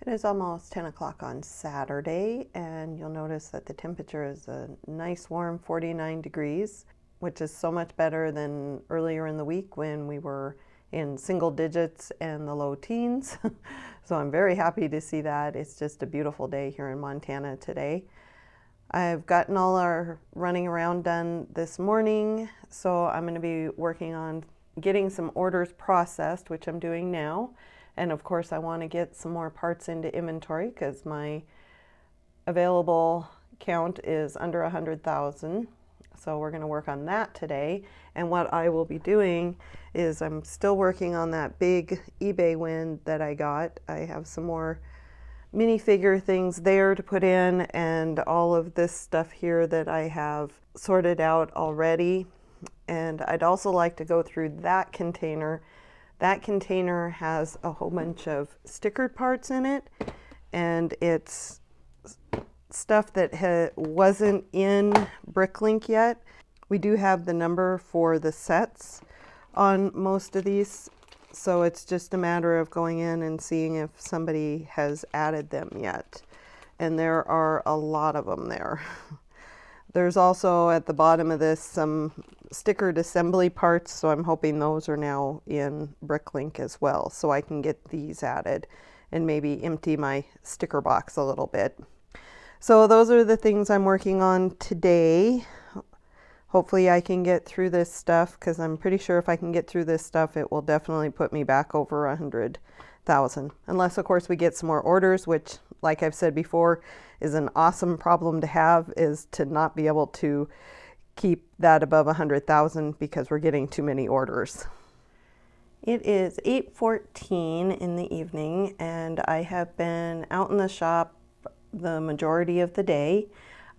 It is almost 10 o'clock on Saturday, and you'll notice that the temperature is a nice warm 49 degrees, which is so much better than earlier in the week when we were in single digits and the low teens. So I'm very happy to see that. It's just a beautiful day here in Montana today. I've gotten all our running around done this morning, so I'm going to be working on getting some orders processed, which I'm doing now. And of course, I want to get some more parts into inventory because my available count is under 100,000. So we're going to work on that today. And what I will be doing is I'm still working on that big eBay win that I got. I have some more minifigure things there to put in and all of this stuff here that I have sorted out already. And I'd also like to go through that container. That container has a whole bunch of stickered parts in it, and it's stuff that wasn't in Bricklink yet. We do have the number for the sets on most of these, so it's just a matter of going in and seeing if somebody has added them yet. And there are a lot of them there. There's also at the bottom of this some stickered assembly parts, so I'm hoping those are now in Bricklink as well, so I can get these added and maybe empty my sticker box a little bit. So those are the things I'm working on today. Hopefully I can get through this stuff, because I'm pretty sure if I can get through this stuff, it will definitely put me back over 100,000. Unless, of course, we get some more orders, which, like I've said before, is an awesome problem to have, is to not be able to keep that above 100,000 because we're getting too many orders. It is 8:14 in the evening, and I have been out in the shop the majority of the day.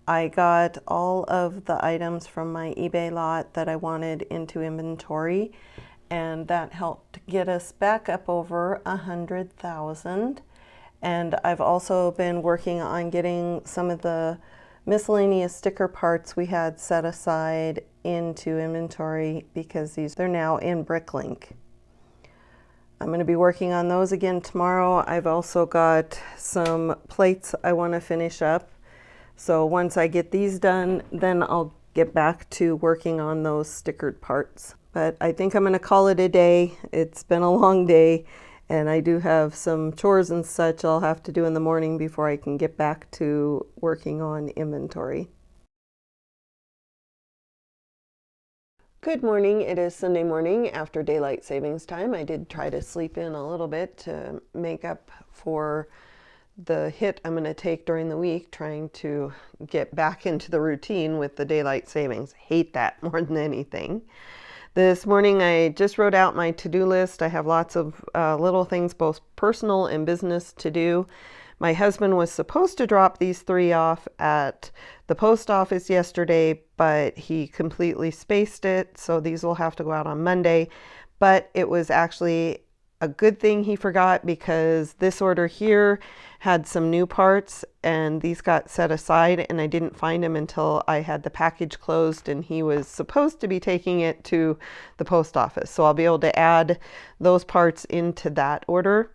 I got all of the items from my eBay lot that I wanted into inventory, and that helped get us back up over 100,000. And I've also been working on getting some of the miscellaneous sticker parts we had set aside into inventory because they're now in Bricklink. I'm going to be working on those again tomorrow. I've also got some plates I want to finish up. So once I get these done, then I'll get back to working on those stickered parts. But I think I'm going to call it a day. It's been a long day, and I do have some chores and such I'll have to do in the morning before I can get back to working on inventory. Good morning. It is Sunday morning after daylight savings time. I did try to sleep in a little bit to make up for the hit I'm going to take during the week trying to get back into the routine with the daylight savings. Hate that more than anything. This morning I just wrote out my to-do list. I have lots of little things, both personal and business, to do. My husband was supposed to drop these 3 off at the post office yesterday, but he completely spaced it, so these will have to go out on Monday. But it was actually a good thing he forgot, because this order here had some new parts and these got set aside, and I didn't find him until I had the package closed and he was supposed to be taking it to the post office. So I'll be able to add those parts into that order.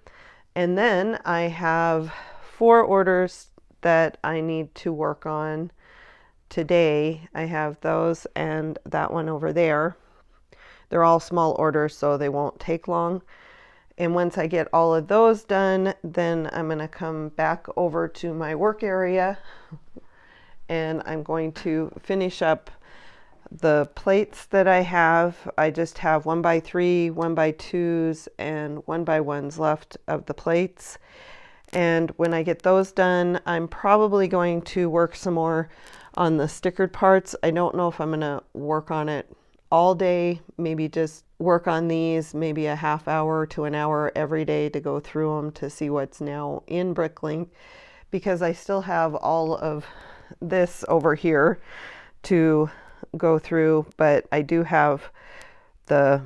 And then I have 4 orders that I need to work on today. I have those and that one over there. They're all small orders, so they won't take long. And once I get all of those done, then I'm going to come back over to my work area and I'm going to finish up the plates that I have. I just have 1x3, 1x2s, and 1x1s left of the plates. And when I get those done, I'm probably going to work some more on the stickered parts. I don't know if I'm going to work on it all day, maybe just work on these maybe a half hour to an hour every day to go through them to see what's now in Bricklink, because I still have all of this over here to go through, but I do have the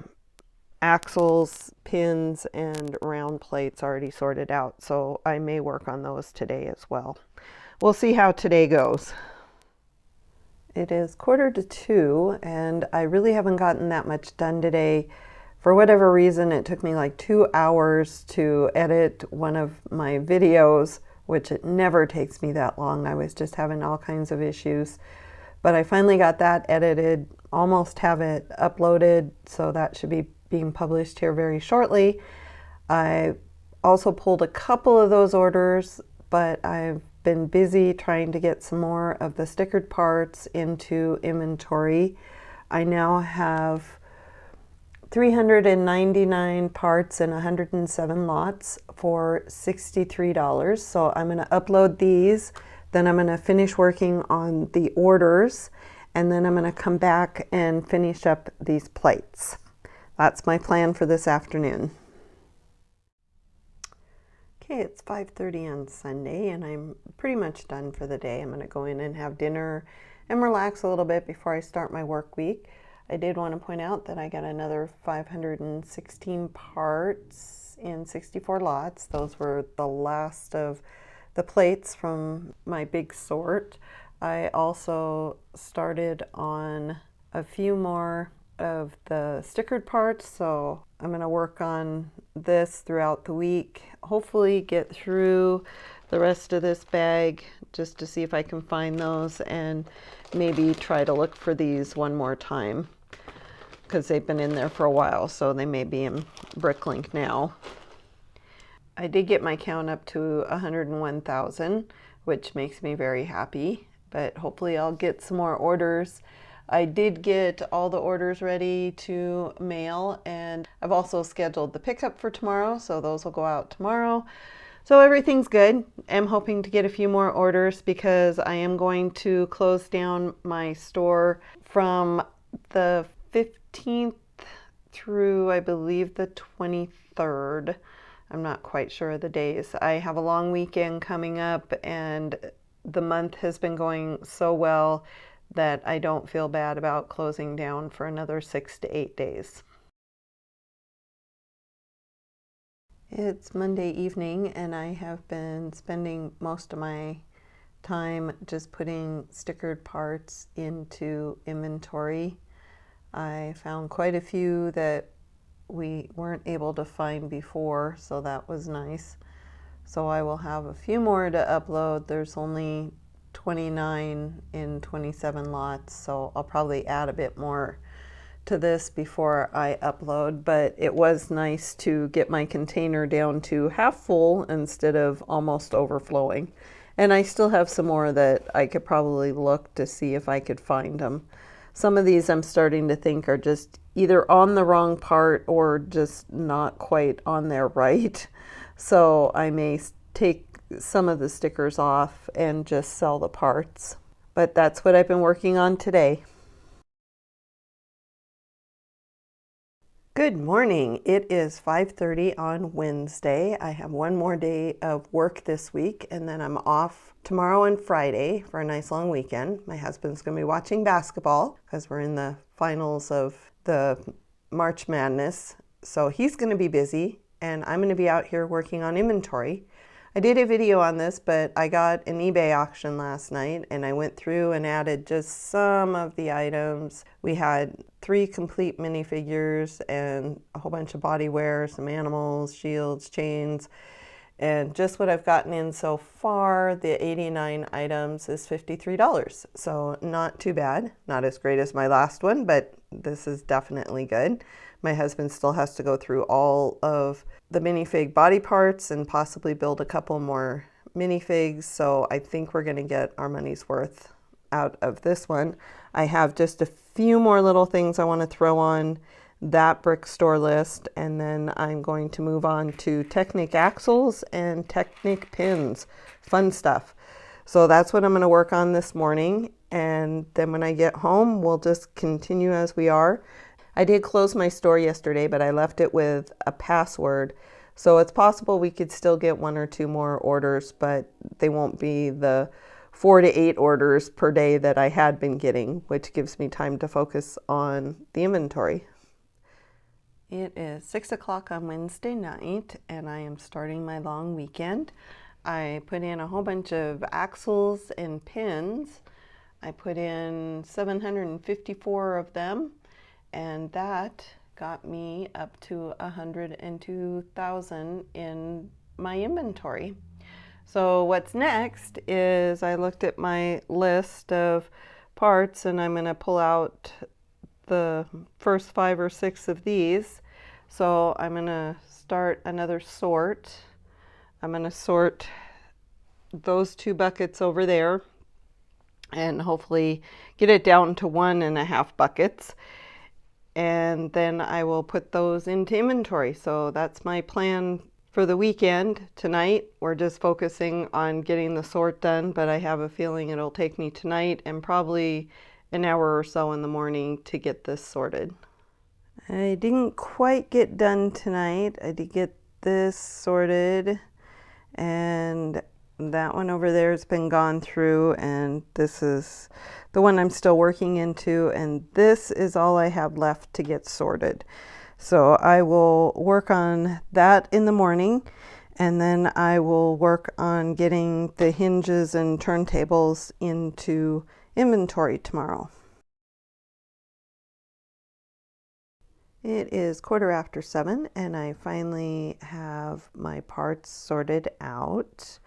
axles, pins, and round plates already sorted out, so I may work on those today as well. We'll see how today goes. It is 1:45, and I really haven't gotten that much done today For whatever reason, it took me like 2 hours to edit one of my videos, which it never takes me that long. I was just having all kinds of issues. But I finally got that edited, almost have it uploaded, so that should be being published here very shortly. I also pulled a couple of those orders, but I've been busy trying to get some more of the stickered parts into inventory. I now have 399 parts in 107 lots for $63. So I'm going to upload these, then I'm going to finish working on the orders, and then I'm going to come back and finish up these plates. That's my plan for this afternoon. Okay, it's 5:30 on Sunday and I'm pretty much done for the day. I'm going to go in and have dinner and relax a little bit before I start my work week. I did want to point out that I got another 516 parts in 64 lots. Those were the last of the plates from my big sort. I also started on a few more of the stickered parts, so I'm going to work on this throughout the week. Hopefully get through the rest of this bag just to see if I can find those, and maybe try to look for these one more time because they've been in there for a while, so they may be in Bricklink now. I did get my count up to 101,000, which makes me very happy, but hopefully I'll get some more orders. I did get all the orders ready to mail, and I've also scheduled the pickup for tomorrow, so those will go out tomorrow. So everything's good. I'm hoping to get a few more orders because I am going to close down my store from the 15th through, I believe, the 23rd. I'm not quite sure of the days. I have a long weekend coming up, and the month has been going so well that I don't feel bad about closing down for another 6 to 8 days. It's Monday evening and I have been spending most of my time just putting stickered parts into inventory. I found quite a few that we weren't able to find before, so that was nice. So I will have a few more to upload. There's only 29 in 27 lots, so I'll probably add a bit more to this before I upload, but it was nice to get my container down to half full instead of almost overflowing. And I still have some more that I could probably look to see if I could find them. Some of these I'm starting to think are just either on the wrong part or just not quite on there right. So I may take some of the stickers off and just sell the parts. But that's what I've been working on today. Good morning. It is 5:30 on Wednesday. I have one more day of work this week, and then I'm off tomorrow and Friday for a nice long weekend. My husband's going to be watching basketball because we're in the finals of the March Madness. So he's going to be busy, and I'm going to be out here working on inventory. I did a video on this, but I got an eBay auction last night and I went through and added just some of the items. We had 3 complete minifigures and a whole bunch of body wear, some animals, shields, chains, and just what I've gotten in so far, the 89 items is $53. So not too bad. Not as great as my last one, but this is definitely good. My husband still has to go through all of the minifig body parts and possibly build a couple more minifigs, so I think we're going to get our money's worth out of this one. I have just a few more little things I want to throw on that brick store list, and then I'm going to move on to Technic axles and Technic pins. Fun stuff. So that's what I'm going to work on this morning, and then when I get home we'll just continue as we are. I did close my store yesterday, but I left it with a password. So it's possible we could still get 1 or 2 more orders, but they won't be the 4 to 8 orders per day that I had been getting, which gives me time to focus on the inventory. It is 6 o'clock on Wednesday night, and I am starting my long weekend. I put in a whole bunch of axles and pins. I put in 754 of them. And that got me up to 102,000 in my inventory. So what's next is I looked at my list of parts, and I'm going to pull out the first 5 or 6 of these. So I'm going to start another sort. I'm going to sort those 2 buckets over there and hopefully get it down to 1.5 buckets. And then I will put those into inventory. So that's my plan for the weekend. Tonight we're just focusing on getting the sort done, but I have a feeling it'll take me tonight and probably an hour or so in the morning to get this sorted. I didn't quite get done tonight. I did get this sorted, and that one over there has been gone through, and this is the one I'm still working into, and this is all I have left to get sorted. So I will work on that in the morning, and then I will work on getting the hinges and turntables into inventory tomorrow. It is 7:15, and I finally have my parts sorted out.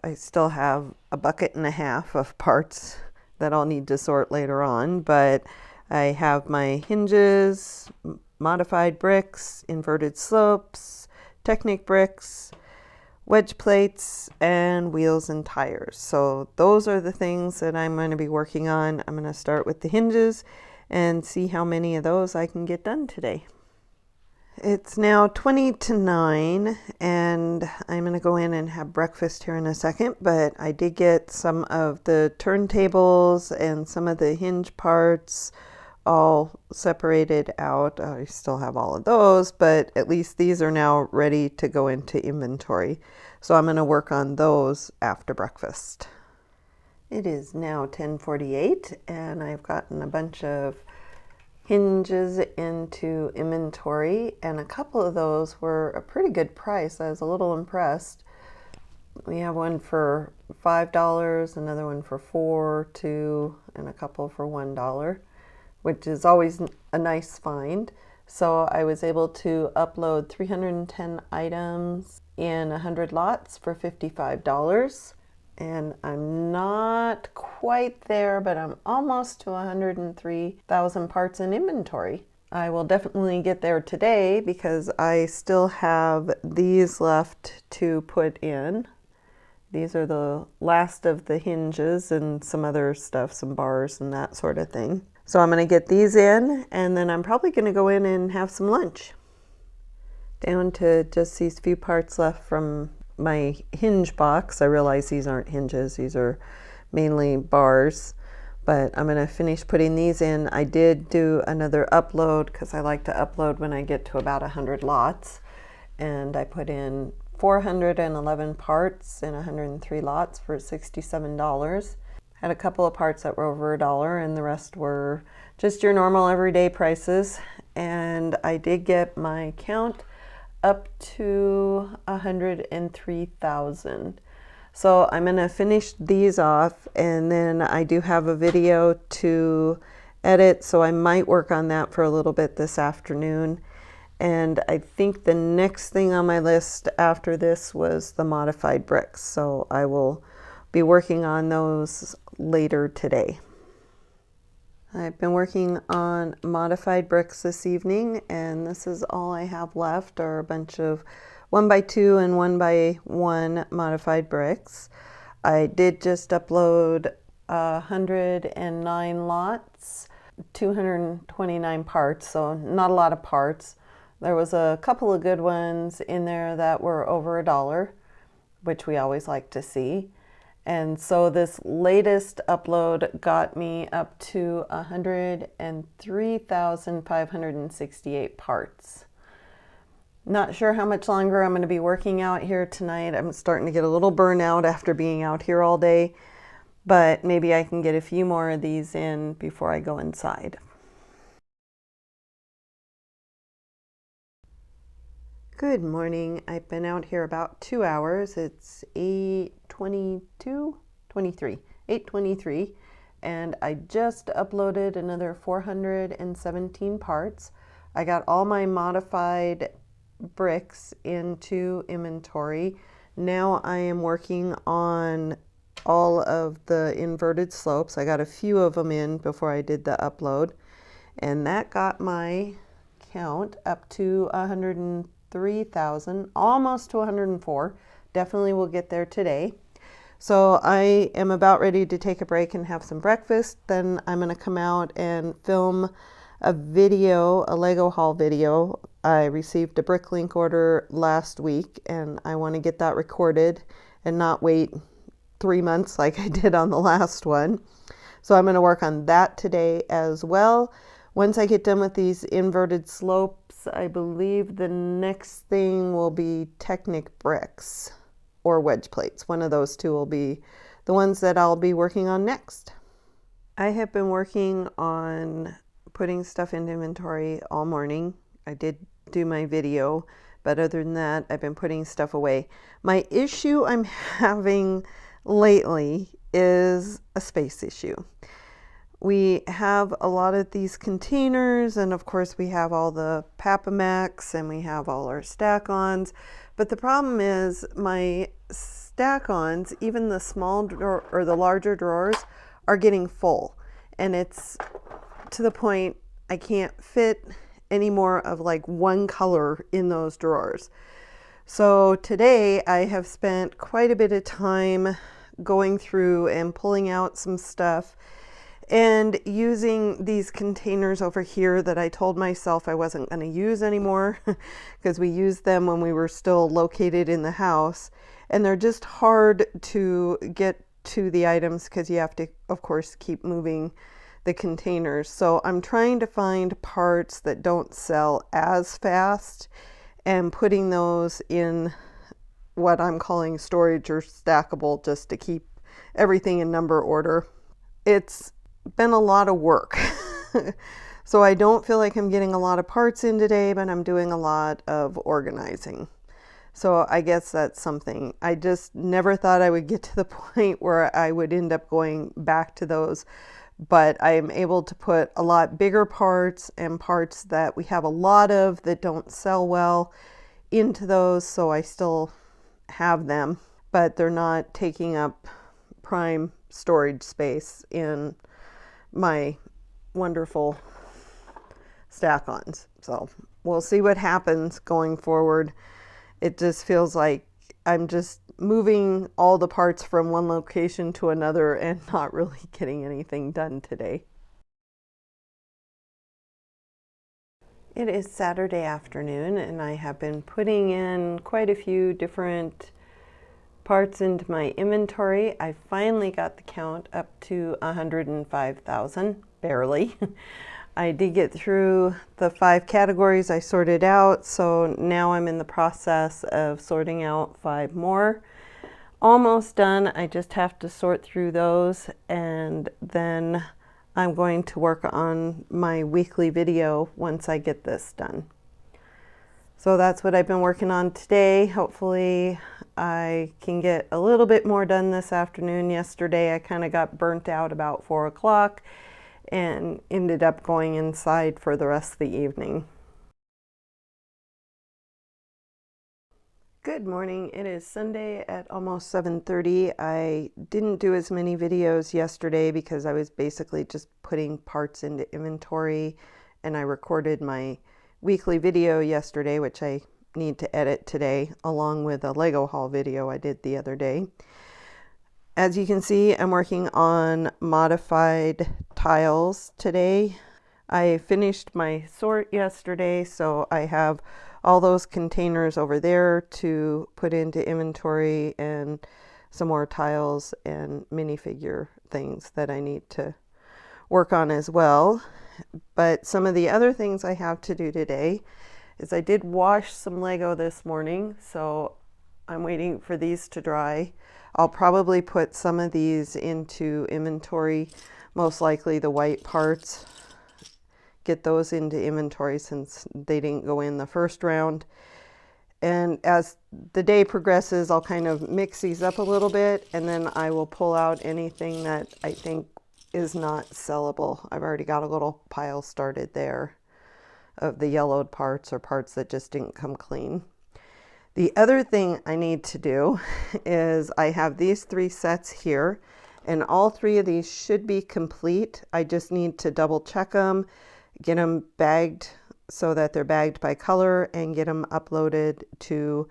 I still have 1.5 buckets of parts that I'll need to sort later on, but I have my hinges, modified bricks, inverted slopes, Technic bricks, wedge plates, and wheels and tires. So those are the things that I'm going to be working on. I'm going to start with the hinges and see how many of those I can get done today. It's now 20 to 9, and I'm going to go in and have breakfast here in a second, but I did get some of the turntables and some of the hinge parts all separated out. I still have all of those, but at least these are now ready to go into inventory. So I'm going to work on those after breakfast. It is now 10:48, and I've gotten a bunch of hinges into inventory, and a couple of those were a pretty good price. I was a little impressed. We have one for $5, another one for $4, $2, and a couple for $1, which is always a nice find. So I was able to upload 310 items in 100 lots for $55. And I'm not quite there, but I'm almost to 103,000 parts in inventory. I will definitely get there today because I still have these left to put in. These are the last of the hinges and some other stuff, some bars and that sort of thing. So I'm going to get these in, and then I'm probably going to go in and have some lunch. Down to just these few parts left from my hinge box. I realize these aren't hinges, these are mainly bars, but I'm going to finish putting these in. I did do another upload because I like to upload when I get to about 100 lots, and I put in 411 parts in 103 lots for $67. Had a couple of parts that were over $1, and the rest were just your normal everyday prices, and I did get my count up to 103,000. So I'm going to finish these off, and then I do have a video to edit, so I might work on that for a little bit this afternoon. And I think the next thing on my list after this was the modified bricks, so I will be working on those later today. I've been working on modified bricks this evening, and this is all I have left are a bunch of 1x2 and 1x1 modified bricks. I did just upload 109 lots, 229 parts, so not a lot of parts. There was a couple of good ones in there that were over $1, which we always like to see. And so this latest upload got me up to 103,568 parts. Not sure how much longer I'm going to be working out here tonight. I'm starting to get a little burnout after being out here all day, but maybe I can get a few more of these in before I go inside. Good morning. I've been out here about 2 hours. It's 8:23, and I just uploaded another 417 parts. I got all my modified bricks into inventory. Now I am working on all of the inverted slopes. I got a few of them in before I did the upload, and that got my count up to 103,000, almost to 104. Definitely will get there today. So I am about ready to take a break and have some breakfast. Then I'm going to come out and film a video, a Lego haul video. I received a Bricklink order last week, and I want to get that recorded and not wait 3 months like I did on the last one. So I'm going to work on that today as well. Once I get done with these inverted slopes, I believe the next thing will be Technic bricks or wedge plates. One of those two will be the ones that I'll be working on next. I have been working on putting stuff into inventory all morning. I did do my video, but other than that, I've been putting stuff away. My issue I'm having lately is a space issue. We have a lot of these containers, and of course we have all the Papamax and we have all our stack-ons, but the problem is my stack-ons, even the small drawer or the larger drawers, are getting full, and it's to the point I can't fit any more of like one color in those drawers. So today I have spent quite a bit of time going through and pulling out some stuff and using these containers over here that I told myself I wasn't going to use anymore because we used them when we were still located in the house, and they're just hard to get to the items because you have to, of course, keep moving the containers. So I'm trying to find parts that don't sell as fast and putting those in what I'm calling storage or stackable, just to keep everything in number order. It's been a lot of work. So I don't feel like I'm getting a lot of parts in today, but I'm doing a lot of organizing. So I guess that's something. I just never thought I would get to the point where I would end up going back to those, but I am able to put a lot bigger parts and parts that we have a lot of that don't sell well into those, so I still have them, but they're not taking up prime storage space in my wonderful stack-ons. So we'll see what happens going forward. It just feels like I'm just moving all the parts from one location to another and not really getting anything done today. It is Saturday afternoon, and I have been putting in quite a few different parts into my inventory. I finally got the count up to 105,000, barely. I did get through the 5 categories I sorted out, so now I'm in the process of sorting out 5 more. Almost done. I just have to sort through those, and then I'm going to work on my weekly video once I get this done. So that's what I've been working on today. Hopefully I can get a little bit more done this afternoon. Yesterday I kind of got burnt out about 4 o'clock and ended up going inside for the rest of the evening. Good morning. It is Sunday at almost 7:30. I didn't do as many videos yesterday because I was basically just putting parts into inventory, and I recorded my weekly video yesterday, which I need to edit today, along with a Lego haul video I did the other day. As you can see, I'm working on modified tiles today. I finished my sort yesterday, so I have all those containers over there to put into inventory, and some more tiles and minifigure things that I need to work on as well. But some of the other things I have to do today is I did wash some Lego this morning, so I'm waiting for these to dry. I'll probably put some of these into inventory, most likely the white parts. Get those into inventory since they didn't go in the first round. And as the day progresses, I'll kind of mix these up a little bit, and then I will pull out anything that I think is not sellable. I've already got a little pile started there of the yellowed parts or parts that just didn't come clean. The other thing I need to do is I have these 3 sets here, and all 3 of these should be complete. I just need to double check them, get them bagged so that they're bagged by color, and get them uploaded to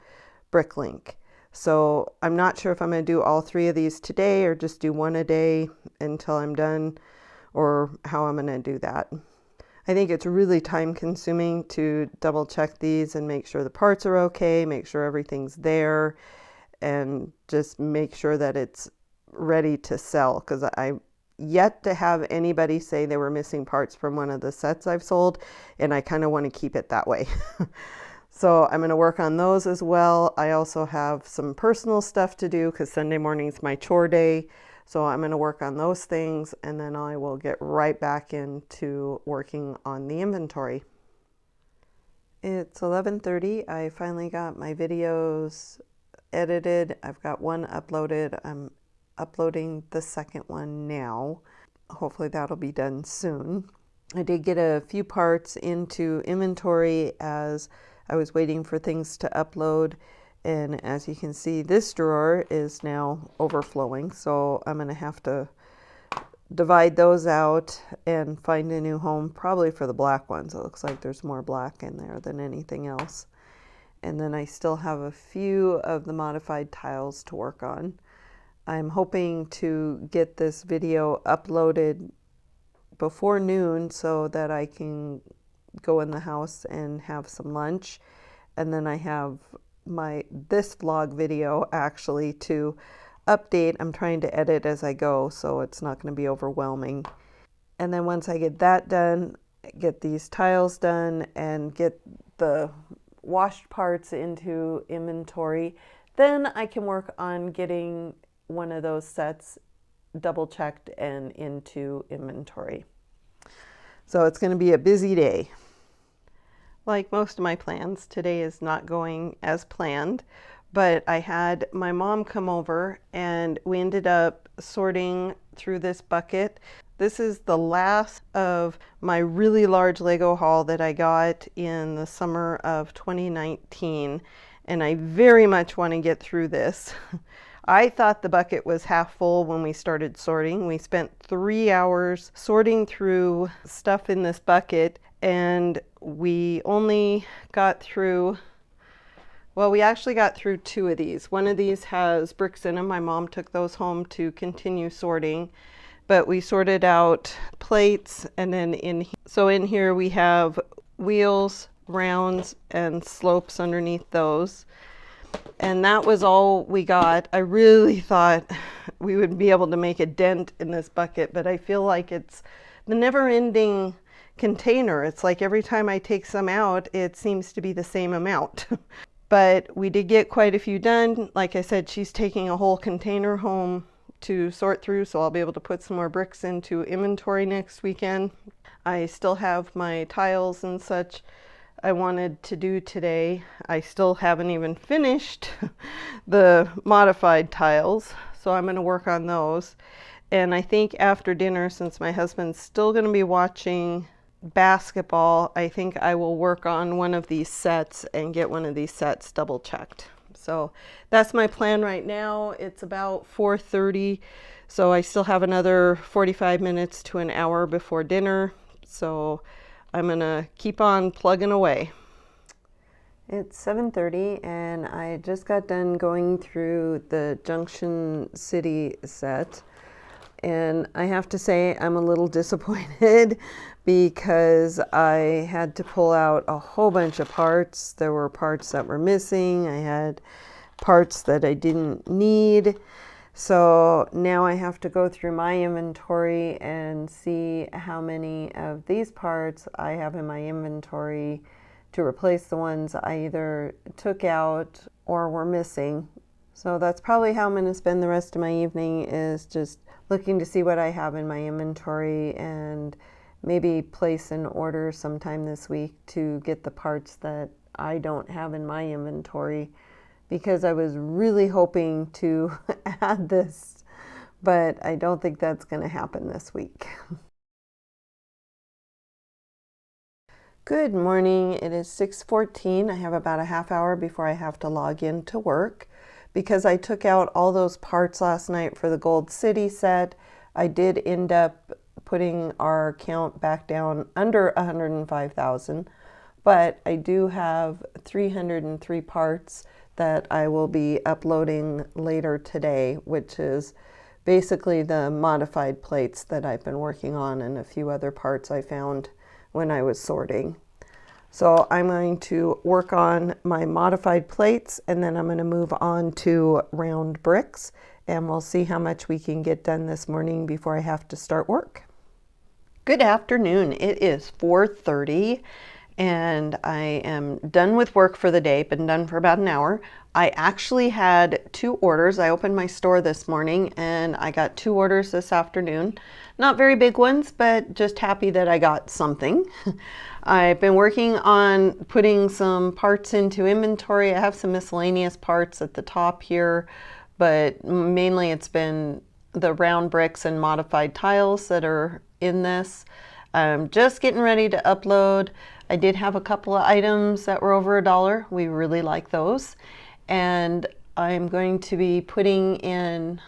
Bricklink. So I'm not sure if I'm going to do all 3 of these today or just do 1 a day until I'm done, or how I'm going to do that. I think it's really time consuming to double check these and make sure the parts are okay, make sure everything's there, and just make sure that it's ready to sell, because I yet to have anybody say they were missing parts from one of the sets I've sold, and I kind of want to keep it that way. So I'm going to work on those as well. I also have some personal stuff to do because Sunday morning's my chore day. So I'm going to work on those things, and then I will get right back into working on the inventory. It's 11:30. I finally got my videos edited. I've got one uploaded. I'm uploading the second one now. Hopefully that'll be done soon. I did get a few parts into inventory as I was waiting for things to upload. And as you can see, this drawer is now overflowing, so I'm going to have to divide those out and find a new home, probably for the black ones. It looks like there's more black in there than anything else. And then I still have a few of the modified tiles to work on. I'm hoping to get this video uploaded before noon so that I can go in the house and have some lunch. And then I have this vlog video actually to update. I'm trying to edit as I go, so it's not going to be overwhelming. And then once I get that done, get these tiles done, and get the washed parts into inventory, then I can work on getting one of those sets double checked and into inventory. So it's going to be a busy day. Like most of my plans, today is not going as planned, but I had my mom come over and we ended up sorting through this bucket. This is the last of my really large Lego haul that I got in the summer of 2019, and I very much want to get through this. I thought the bucket was half full when we started sorting. We spent 3 hours sorting through stuff in this bucket, and we only got through, well, we actually got through 2 of these. One of these has bricks in them. My mom took those home to continue sorting, but we sorted out plates, and then in here we have wheels, rounds, and slopes underneath those. And that was all we got. I really thought we would be able to make a dent in this bucket, but I feel like it's the never-ending container. It's like every time I take some out, it seems to be the same amount. But we did get quite a few done. Like I said, she's taking a whole container home to sort through, so I'll be able to put some more bricks into inventory next weekend. I still have my tiles and such I wanted to do today. I still haven't even finished the modified tiles, so I'm going to work on those. And I think after dinner, since my husband's still going to be watching basketball, I think I will work on one of these sets and get one of these sets double checked. So that's my plan right now. It's about 4:30, so I still have another 45 minutes to an hour before dinner. So I'm gonna keep on plugging away. It's 7:30 and I just got done going through the Junction City set. And I have to say I'm a little disappointed because I had to pull out a whole bunch of parts. There were parts that were missing. I had parts that I didn't need. So now I have to go through my inventory and see how many of these parts I have in my inventory to replace the ones I either took out or were missing. So that's probably how I'm going to spend the rest of my evening, is just looking to see what I have in my inventory and maybe place an order sometime this week to get the parts that I don't have in my inventory, because I was really hoping to add this, but I don't think that's going to happen this week. Good morning. It is 6:14. I have about a half hour before I have to log in to work. Because I took out all those parts last night for the Gold City set, I did end up putting our count back down under 105,000, but I do have 303 parts that I will be uploading later today, which is basically the modified plates that I've been working on and a few other parts I found when I was sorting. So I'm going to work on my modified plates, and then I'm going to move on to round bricks, and we'll see how much we can get done this morning before I have to start work. Good afternoon. It is 4:30 and I am done with work for the day. Been done for about an hour. I actually had 2 orders. I opened my store this morning and I got 2 orders this afternoon. Not very big ones, but just happy that I got something. I've been working on putting some parts into inventory. I have some miscellaneous parts at the top here, but mainly it's been the round bricks and modified tiles that are in this. I'm just getting ready to upload. I did have a couple of items that were over $1. We really like those. And I'm going to be putting in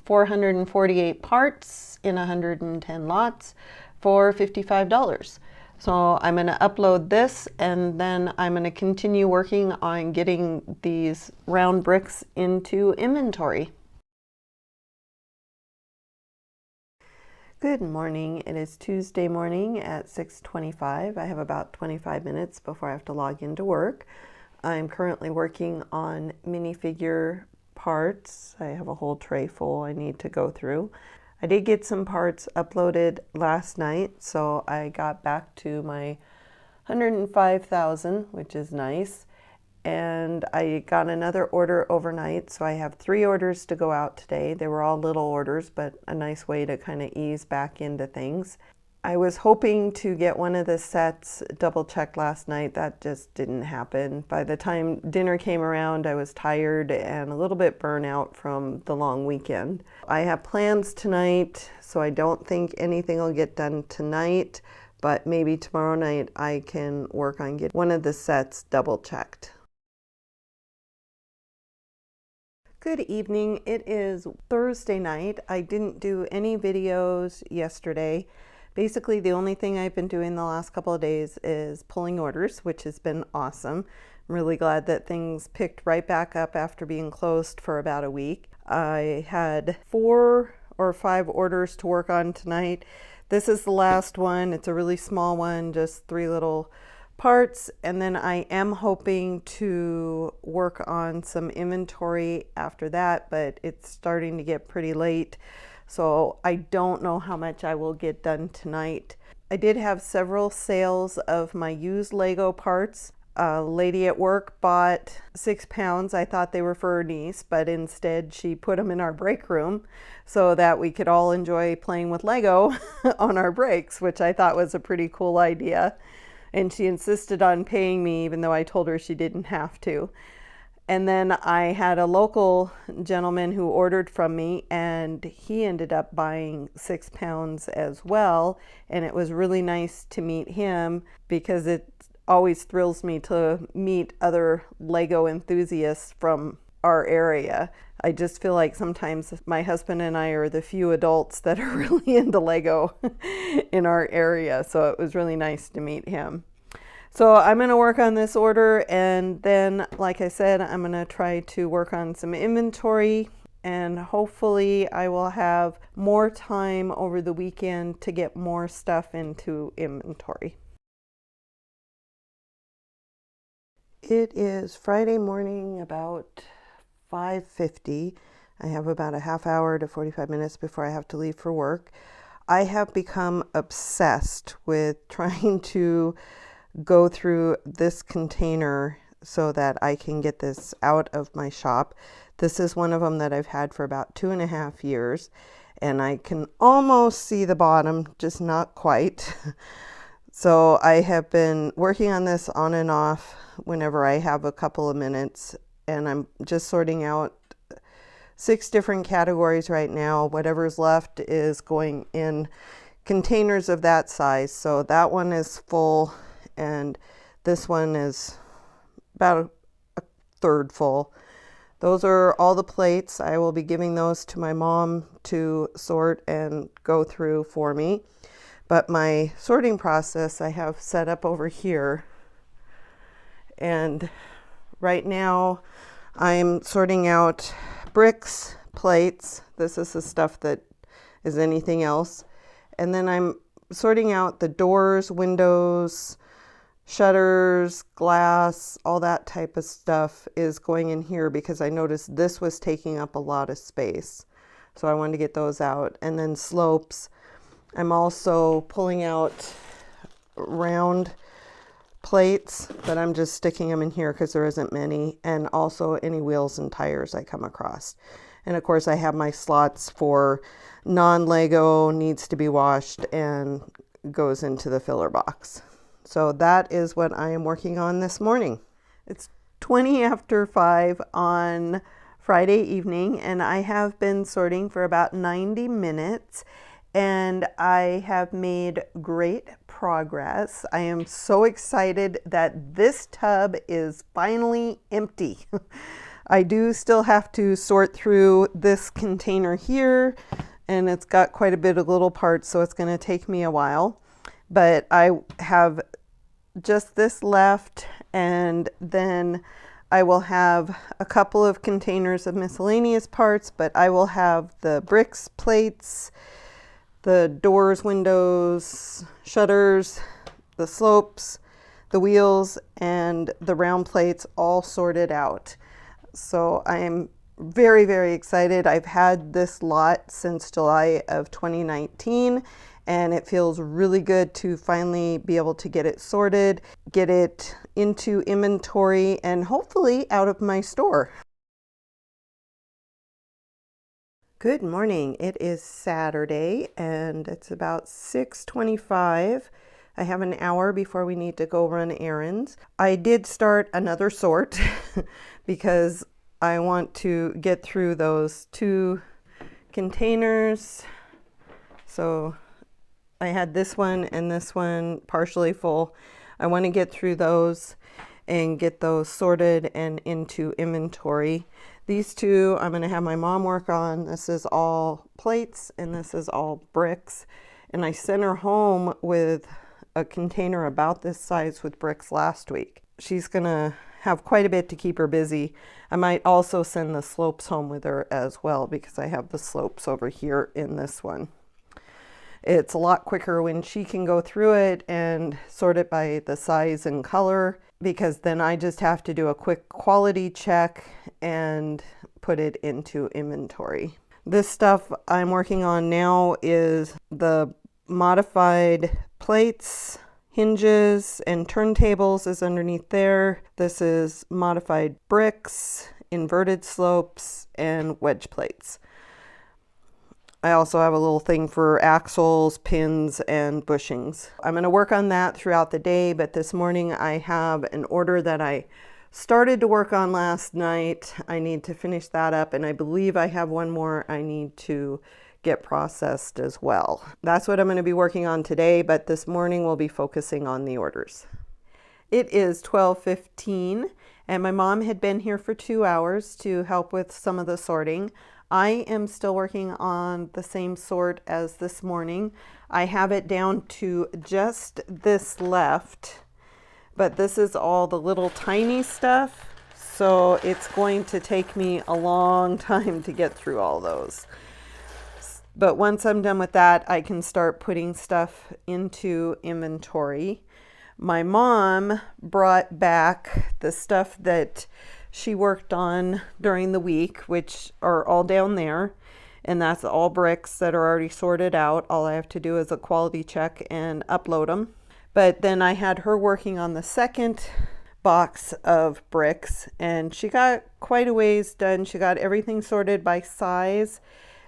448 parts in 110 lots for $55. So I'm going to upload this, and then I'm going to continue working on getting these round bricks into inventory. Good morning. It is Tuesday morning at 6:25. I have about 25 minutes before I have to log into work. I'm currently working on minifigure parts. I have a whole tray full I need to go through. I did get some parts uploaded last night, so I got back to my 105,000, which is nice. And I got another order overnight, so I have 3 orders to go out today. They were all little orders, but a nice way to kind of ease back into things. I was hoping to get one of the sets double checked last night. That just didn't happen. By the time dinner came around, I was tired and a little bit burnt out from the long weekend. I have plans tonight, so I don't think anything will get done tonight, but maybe tomorrow night I can work on getting one of the sets double checked. Good evening. It is Thursday night. I didn't do any videos yesterday. Basically, the only thing I've been doing the last couple of days is pulling orders, which has been awesome. I'm really glad that things picked right back up after being closed for about a week. I had 4 or 5 orders to work on tonight. This is the last one. It's a really small one, just 3 little parts, and then I am hoping to work on some inventory after that, but it's starting to get pretty late, so I don't know how much I will get done tonight. I did have several sales of my used Lego parts. A lady at work bought 6 pounds. I thought they were for her niece, but instead she put them in our break room so that we could all enjoy playing with Lego on our breaks, which I thought was a pretty cool idea. And she insisted on paying me even though I told her she didn't have to. And then I had a local gentleman who ordered from me, and he ended up buying 6 pounds as well. And it was really nice to meet him because it always thrills me to meet other Lego enthusiasts from our area. I just feel like sometimes my husband and I are the few adults that are really into Lego in our area, so it was really nice to meet him. So I'm going to work on this order, and then, like I said, I'm going to try to work on some inventory, and hopefully I will have more time over the weekend to get more stuff into inventory. It is Friday morning, about 5:50. I have about a half hour to 45 minutes before I have to leave for work. I have become obsessed with trying to go through this container so that I can get this out of my shop. This is one of them that I've had for about 2.5 years, and I can almost see the bottom, just not quite. So I have been working on this on and off whenever I have a couple of minutes, and I'm just sorting out 6 different categories right now. Whatever's left is going in containers of that size. So that one is full, and this one is about a third full. Those are all the plates. I will be giving those to my mom to sort and go through for me. But my sorting process I have set up over here. And right now I'm sorting out bricks, plates. This is the stuff that is anything else. And then I'm sorting out the doors, windows, shutters, glass, all that type of stuff is going in here because I noticed this was taking up a lot of space. So I wanted to get those out. And then slopes. I'm also pulling out round plates, but I'm just sticking them in here because there isn't many, and also any wheels and tires I come across. And of course I have my slots for non-Lego, needs to be washed, and goes into the filler box. So that is what I am working on this morning. It's 20 after 5 on Friday evening, and I have been sorting for about 90 minutes. And I have made great progress. I am so excited that this tub is finally empty. I do still have to sort through this container here, and it's got quite a bit of little parts, so it's going to take me a while. But I have just this left, and then I will have a couple of containers of miscellaneous parts, but I will have the bricks, plates, the doors, windows, shutters, the slopes, the wheels, and the round plates all sorted out. So I am very, very excited. I've had this lot since July of 2019, and it feels really good to finally be able to get it sorted, get it into inventory, and hopefully out of my store. Good morning. It is Saturday and it's about 6:25. I have an hour before we need to go run errands. I did start another sort because I want to get through those 2 containers. So I had this one and this one partially full. I want to get through those and get those sorted and into inventory. These 2 I'm going to have my mom work on. This is all plates and this is all bricks. And I sent her home with a container about this size with bricks last week. She's going to have quite a bit to keep her busy. I might also send the slopes home with her as well because I have the slopes over here in this one. It's a lot quicker when she can go through it and sort it by the size and color, because then I just have to do a quick quality check and put it into inventory. This stuff I'm working on now is the modified plates, hinges, and turntables is underneath there. This is modified bricks, inverted slopes, and wedge plates. I also have a little thing for axles, pins, and bushings. I'm going to work on that throughout the day, but this morning I have an order that I started to work on last night. I need to finish that up, and I believe I have one more I need to get processed as well. That's what I'm going to be working on today, but this morning we'll be focusing on the orders. It is 12:15, and my mom had been here for 2 hours to help with some of the sorting. I am still working on the same sort as this morning. I have it down to just this left, but this is all the little tiny stuff, so it's going to take me a long time to get through all those. But once I'm done with that, I can start putting stuff into inventory. My mom brought back the stuff that she worked on during the week, which are all down there, and that's all bricks that are already sorted out. All I have to do is a quality check and upload them. But then I had her working on the second box of bricks, and she got quite a ways done. She got everything sorted by size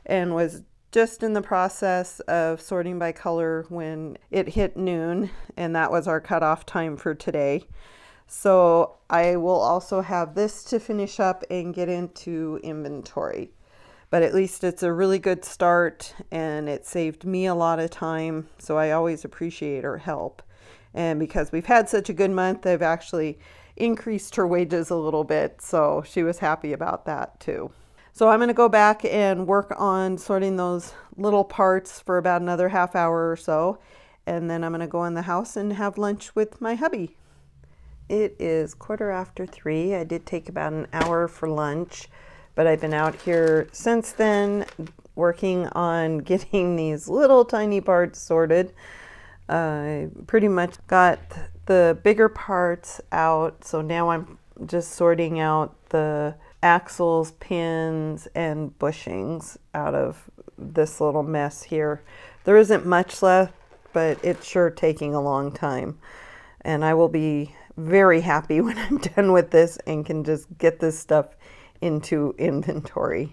and was just in the process of sorting by color when it hit noon, and that was our cutoff time for today. So I will also have this to finish up and get into inventory. But at least it's a really good start, and it saved me a lot of time, so I always appreciate her help. And because we've had such a good month, they've actually increased her wages a little bit. So she was happy about that too. So I'm going to go back and work on sorting those little parts for about another half hour or so. And then I'm going to go in the house and have lunch with my hubby. It is 3:15. I did take about an hour for lunch, but I've been out here since then working on getting these little tiny parts sorted. I pretty much got the bigger parts out, so now I'm just sorting out the axles, pins, and bushings out of this little mess here. There isn't much left, but it's sure taking a long time. And I will be very happy when I'm done with this and can just get this stuff into inventory.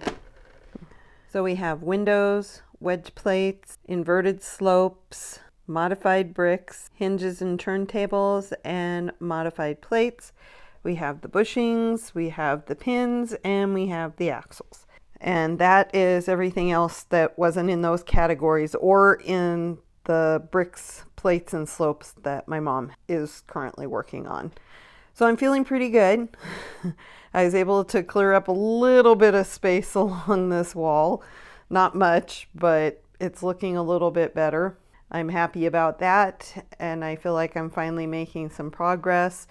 So we have windows, wedge plates, inverted slopes, modified bricks, hinges and turntables, and modified plates. We have the bushings, we have the pins, and we have the axles. And that is everything else that wasn't in those categories or in the bricks, plates, and slopes that my mom is currently working on. So I'm feeling pretty good. I was able to clear up a little bit of space along this wall. Not much, but it's looking a little bit better. I'm happy about that, and I feel like I'm finally making some progress.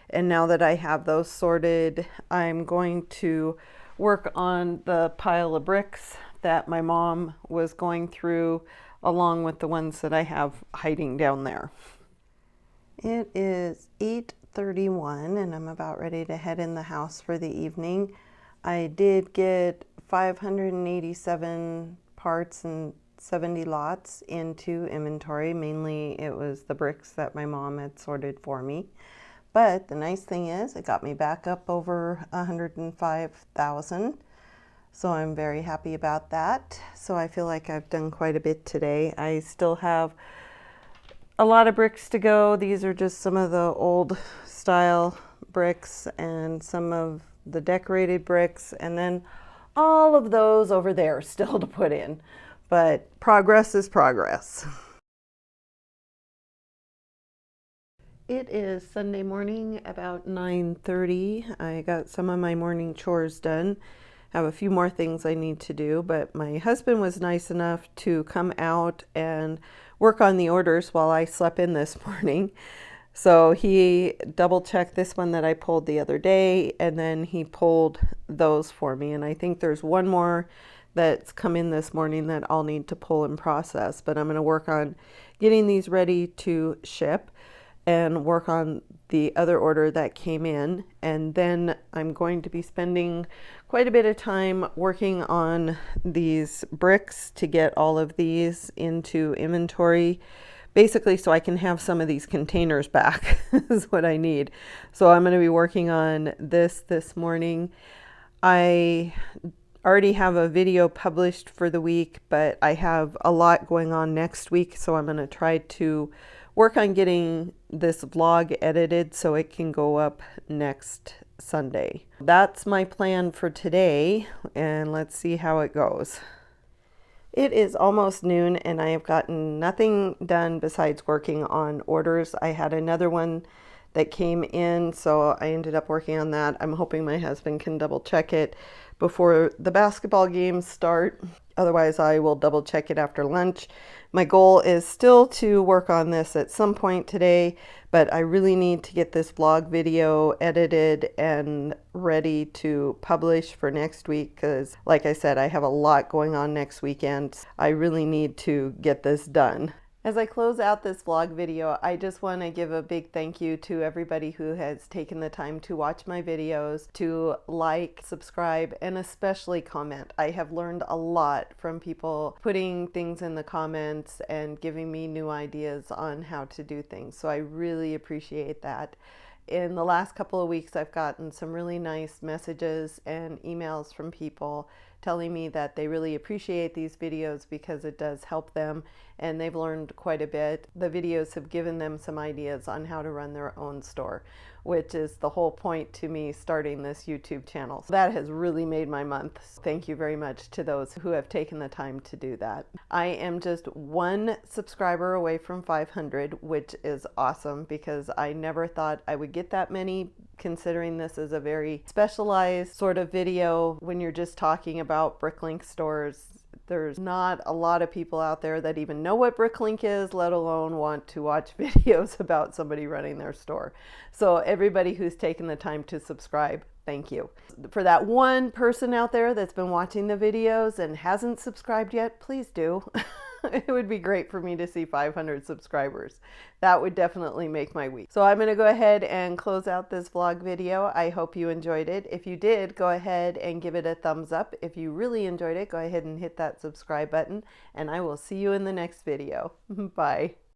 And now that I have those sorted, I'm going to work on the pile of bricks that my mom was going through, along with the ones that I have hiding down there. It is 8:31 and I'm about ready to head in the house for the evening. I did get 587 parts and 70 lots into inventory. Mainly it was the bricks that my mom had sorted for me. But the nice thing is it got me back up over 105,000. So I'm very happy about that. So I feel like I've done quite a bit today. I still have a lot of bricks to go. These are just some of the old style bricks and some of the decorated bricks, and then all of those over there still to put in. But progress is progress. It is Sunday morning, about 9:30. I got some of my morning chores done. I have a few more things I need to do, but my husband was nice enough to come out and work on the orders while I slept in this morning. So he double checked this one that I pulled the other day, and then he pulled those for me. And I think there's one more that's come in this morning that I'll need to pull and process, but I'm going to work on getting these ready to ship and work on the other order that came in. And then I'm going to be spending quite a bit of time working on these bricks to get all of these into inventory, basically so I can have some of these containers back is what I need. So I'm going to be working on this morning. I already have a video published for the week, but I have a lot going on next week, so I'm going to try to work on getting this vlog edited so it can go up next Sunday. That's my plan for today, and let's see how it goes. It is almost noon and I have gotten nothing done besides working on orders. I had another one that came in, so I ended up working on that. I'm hoping my husband can double check it before the basketball games start. Otherwise, I will double check it after lunch. My goal is still to work on this at some point today, but I really need to get this vlog video edited and ready to publish for next week because, like I said, I have a lot going on next weekend. I really need to get this done. As I close out this vlog video, I just want to give a big thank you to everybody who has taken the time to watch my videos, to like, subscribe, and especially comment. I have learned a lot from people putting things in the comments and giving me new ideas on how to do things. So I really appreciate that. In the last couple of weeks, I've gotten some really nice messages and emails from people telling me that they really appreciate these videos because it does help them and they've learned quite a bit. The videos have given them some ideas on how to run their own store, which is the whole point to me starting this YouTube channel. So that has really made my month. Thank you very much to those who have taken the time to do that. I am just one subscriber away from 500, which is awesome because I never thought I would get that many, considering this is a very specialized sort of video. When you're just talking about Bricklink stores, there's not a lot of people out there that even know what Bricklink is, let alone want to watch videos about somebody running their store. So everybody who's taken the time to subscribe, thank you. For that one person out there that's been watching the videos and hasn't subscribed yet, please do. It would be great for me to see 500 subscribers. That would definitely make my week. So I'm going to go ahead and close out this vlog video. I hope you enjoyed it. If you did, go ahead and give it a thumbs up. If you really enjoyed it, go ahead and hit that subscribe button, and I will see you in the next video. Bye.